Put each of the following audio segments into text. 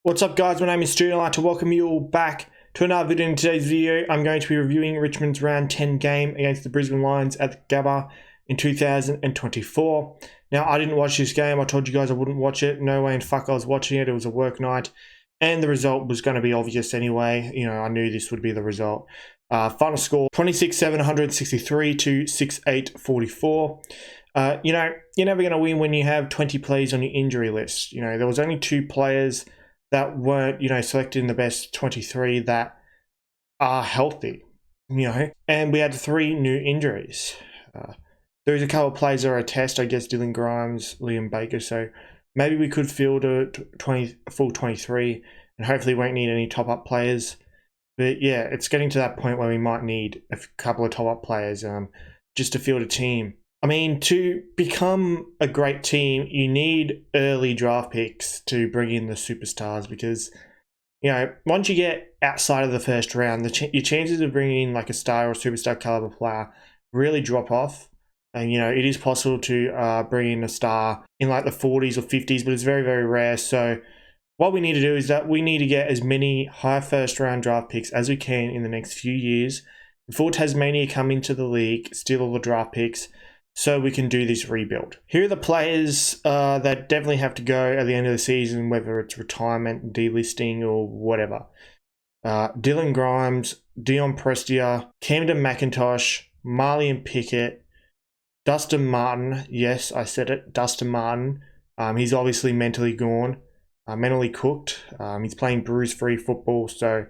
What's up guys, my name is Stoody. I'd like to welcome you all back to another video. In today's video, I'm going to be reviewing Richmond's round 10 game against the Brisbane Lions at the Gabba in 2024. Now, I didn't watch this game. I told you guys I wouldn't watch it. No way in fuck I was watching it. It was a work night. And the result was going to be obvious anyway. You know, I knew this would be the result. Final score, 26-763 to 6-8-44. You know, you're never going to win when you have 20 players on your injury list. You know, there was only 2 players that weren't, selected in the best 23 that are healthy, and we had 3 new injuries. There's a couple of players that are a test, I guess, Dylan Grimes, Liam Baker, so maybe we could field a full 23 and hopefully won't need any top-up players. But yeah, it's getting to that point where we might need a couple of top-up players just to field a team. I mean, to become a great team, you need early draft picks to bring in the superstars because, once you get outside of the first round, your chances of bringing in like a star or superstar caliber player really drop off. And, it is possible to bring in a star in like the 40s or 50s, but it's very, very rare. So what we need to do is that we need to get as many high first round draft picks as we can in the next few years before Tasmania come into the league, steal all the draft picks, so we can do this rebuild. Here are the players that definitely have to go at the end of the season, whether it's retirement, delisting, or whatever. Dylan Grimes, Dion Prestia, Camden McIntosh, Marlian Pickett, Dustin Martin. Yes, I said it, Dustin Martin. He's obviously mentally gone, mentally cooked. He's playing bruise-free football, so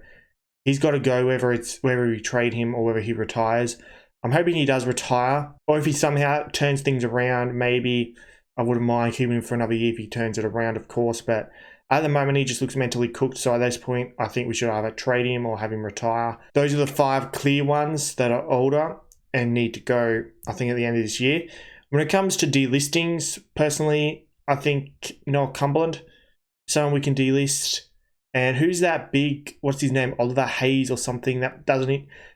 he's got to go whether we trade him or whether he retires. I'm hoping he does retire, or if he somehow turns things around, maybe I wouldn't mind keeping him for another year if he turns it around, of course. But at the moment, he just looks mentally cooked. So at this point, I think we should either trade him or have him retire. Those are the 5 clear ones that are older and need to go, I think, at the end of this year. When it comes to delistings, personally, I think Noel Cumberland, someone we can delist. And who's that big, what's his name, Oliver Hayes or something, that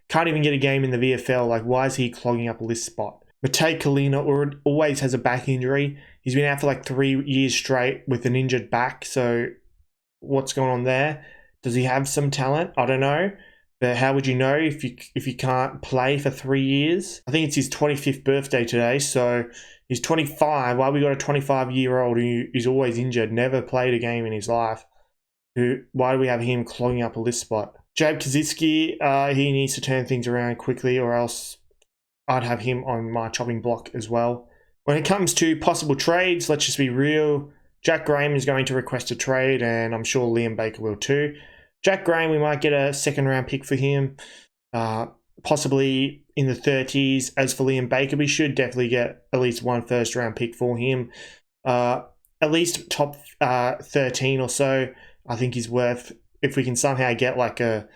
can't even get a game in the VFL. Like, why is he clogging up a list spot? Matej Kalina always has a back injury. He's been out for like 3 years straight with an injured back. So what's going on there? Does he have some talent? I don't know. But how would you know if you can't play for 3 years? I think it's his 25th birthday today. So he's 25. Why we got a 25-year-old who's always injured, never played a game in his life? Why do we have him clogging up a list spot? Jabe Kaczynski, he needs to turn things around quickly, or else I'd have him on my chopping block as well. When it comes to possible trades, let's just be real. Jack Graham is going to request a trade, and I'm sure Liam Baker will too. Jack Graham, we might get a second-round pick for him, possibly in the 30s. As for Liam Baker, we should definitely get at least 1 first-round pick for him. At least top 13 or so, I think he's worth. If we can somehow get like a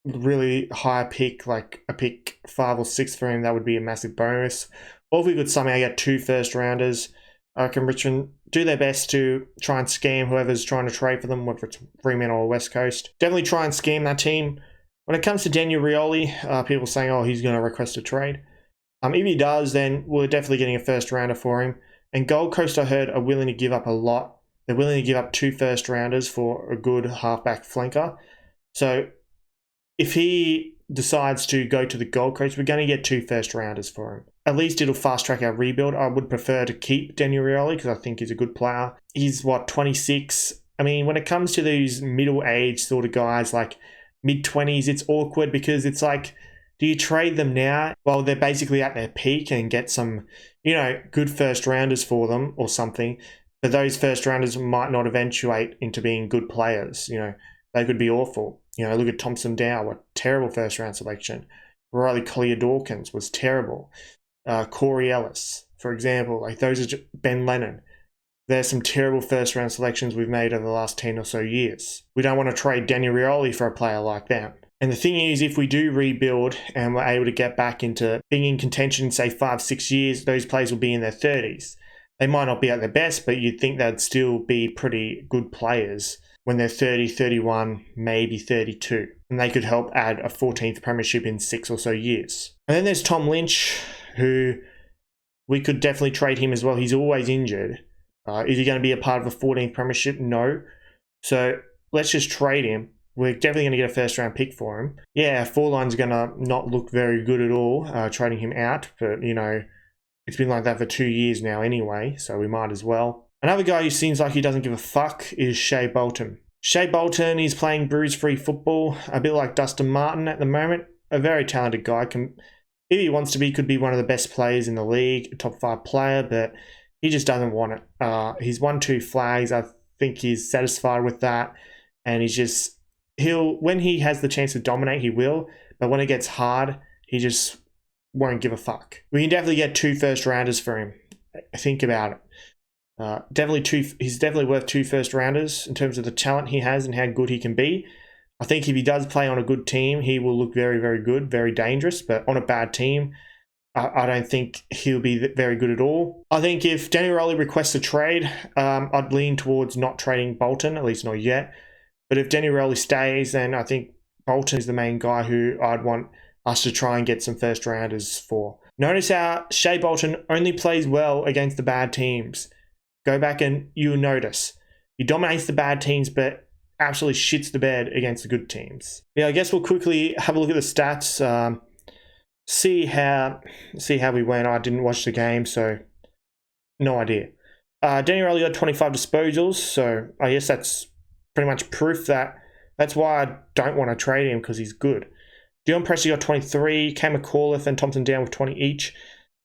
really high pick, like a pick 5 or 6 for him, that would be a massive bonus. Or if we could somehow get 2 first rounders, I reckon Richmond do their best to try and scam whoever's trying to trade for them, whether it's Fremantle or West Coast. Definitely try and scam that team. When it comes to Daniel Rioli, people saying, oh, he's going to request a trade. If he does, then we're definitely getting a first rounder for him. And Gold Coast, I heard, are willing to give up a lot. They're willing to give up 2 first rounders for a good halfback flanker. So if he decides to go to the Gold Coast, we're going to get 2 first rounders for him. At least it'll fast track our rebuild. I would prefer to keep Daniel Rioli because I think he's a good player. He's 26. I mean, when it comes to these middle-aged sort of guys, like mid-20s, it's awkward because it's like, do you trade them now while they're basically at their peak and get some, good first rounders for them or something? But those first rounders might not eventuate into being good players. They could be awful. Look at Thompson Dow, a terrible first round selection. Riley Collier-Dawkins was terrible. Corey Ellis, for example, like those are Ben Lennon. There's some terrible first round selections we've made over the last 10 or so years. We don't want to trade Daniel Rioli for a player like that. And the thing is, if we do rebuild and we're able to get back into being in contention in, say, 5-6 years, those players will be in their 30s. They might not be at their best, but you'd think they'd still be pretty good players when they're 30, 31, maybe 32. And they could help add a 14th premiership in 6 or so years. And then there's Tom Lynch, who we could definitely trade him as well. He's always injured. Is he going to be a part of a 14th premiership? No. So let's just trade him. We're definitely going to get a first round pick for him. Yeah, Forline's going to not look very good at all, trading him out. But, you know, it's been like that for 2 years now anyway, so we might as well. Another guy who seems like he doesn't give a fuck is Shea Bolton. Shea Bolton is playing bruise-free football, a bit like Dustin Martin at the moment. A very talented guy. If he wants to be, could be one of the best players in the league, a top 5 player, but he just doesn't want it. He's won 2 flags. I think he's satisfied with that, and when he has the chance to dominate, he will, but when it gets hard, he just won't give a fuck. We can definitely get 2 first rounders for him. Think about it. He's definitely worth 2 first rounders in terms of the talent he has and how good he can be. I think if he does play on a good team, he will look very, very good, very dangerous. But on a bad team, I don't think he'll be very good at all. I think if Danny Rowley requests a trade, I'd lean towards not trading Bolton, at least not yet. But if Danny Rowley stays, then I think Bolton is the main guy who I'd want us to try and get some first rounders for. Notice how Shea Bolton only plays well against the bad teams. Go back and you'll notice. He dominates the bad teams, but absolutely shits the bed against the good teams. Yeah, I guess we'll quickly have a look at the stats. See how we went. I didn't watch the game, so no idea. Danny Rowley got 25 disposals, so I guess that's pretty much proof that's why I don't want to trade him, because he's good. Dion Pressley got 23, Cam McAuliffe and Thompson Down with 20 each.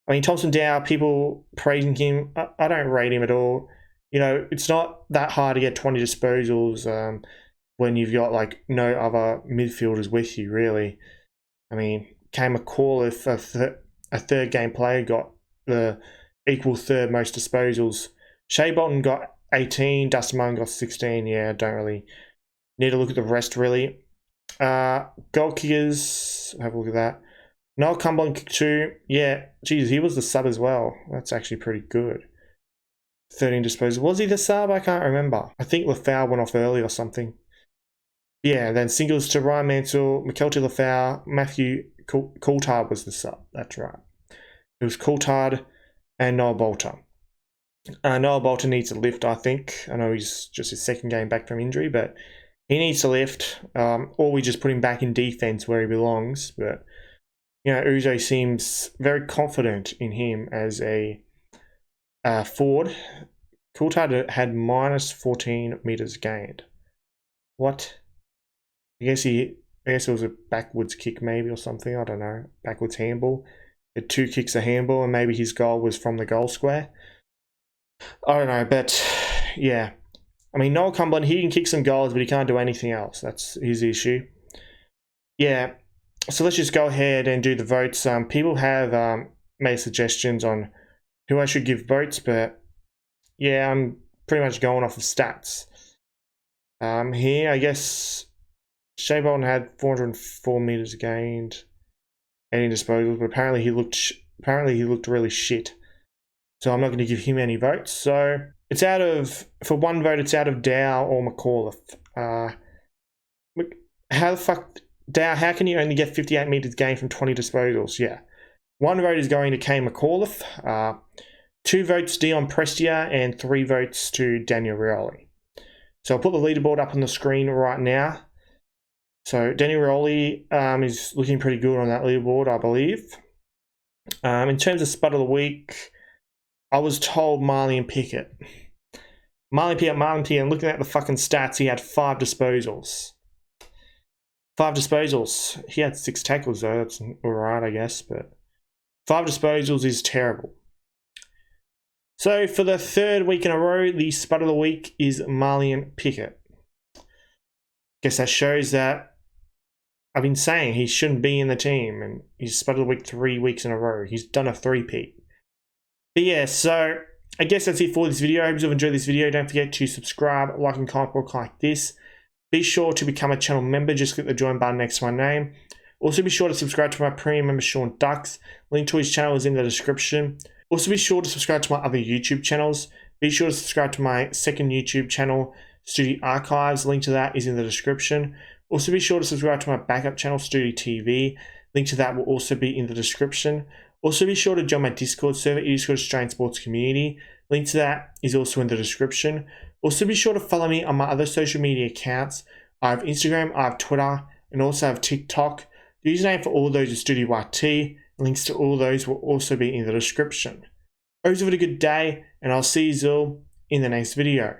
I mean, Thompson Down, people praising him, I don't rate him at all. You know, it's not that hard to get 20 disposals when you've got like no other midfielders with you, really. I mean, Cam McAuliffe, a third game player, got the equal third most disposals. Shea Bolton got 18, Dustin Martin got 16. Yeah, I don't really need to look at the rest, really. Goal kickers, have a look at that. Noel Cumberland kicked 2. Yeah, geez, he was the sub as well. That's actually pretty good. 13 disposals. Was he the sub? I can't remember. I think Lafau went off early or something. Yeah, then singles to Ryan Mansell, McKelty Lafau, Matthew Coulthard was the sub. That's right. It was Coulthard and Noel Bolton. Noel Bolton needs a lift, I think. I know he's just his second game back from injury, but he needs to lift. Or we just put him back in defense where he belongs. But, you know, Uzo seems very confident in him as a forward. Coulthard had minus 14 meters gained. What? I guess it was a backwards kick maybe or something. I don't know. Backwards handball. Had 2 kicks a handball and maybe his goal was from the goal square. I don't know, but yeah. I mean, Noel Cumberland, he can kick some goals, but he can't do anything else. That's his issue. Yeah. So let's just go ahead and do the votes. People have made suggestions on who I should give votes, but yeah, I'm pretty much going off of stats. Here, I guess Shea Bolton had 404 meters gained, 18 disposals, but apparently he looked really shit. So I'm not going to give him any votes. So it's for one vote, it's out of Dow or McAuliffe. How the fuck, Dow, how can you only get 58 meters gained from 20 disposals? Yeah. 1 vote is going to Kane McAuliffe, 2 votes Dion Prestia, and 3 votes to Daniel Rioli. So I'll put the leaderboard up on the screen right now. So Daniel Rioli is looking pretty good on that leaderboard, I believe. In terms of Spud of the Week, I was told Marlian Pickett. Marlian Pickett, looking at the fucking stats, he had 5 disposals. 5 disposals. He had 6 tackles though, that's alright I guess, but 5 disposals is terrible. So for the 3rd week in a row, the Spud of the Week is Marlian Pickett. Guess that shows that I've been saying he shouldn't be in the team, and he's Spud of the Week 3 weeks in a row. He's done a 3-peat. But yeah, so I guess that's it for this video. I hope you've enjoyed this video. Don't forget to subscribe, like, and comment like this. Be sure to become a channel member. Just click the join button next to my name. Also be sure to subscribe to my premium member, Sean Ducks. Link to his channel is in the description. Also be sure to subscribe to my other YouTube channels. Be sure to subscribe to my second YouTube channel, Stoody Archives. Link to that is in the description. Also be sure to subscribe to my backup channel, Stoody TV. Link to that will also be in the description. Also be sure to join my Discord server, It is Good Australian Sports Community. Link to that is also in the description. Also, be sure to follow me on my other social media accounts. I have Instagram, I have Twitter, and also have TikTok. The username for all those is StoodyYT. Links to all those will also be in the description. Hope you have a good day, and I'll see you all in the next video.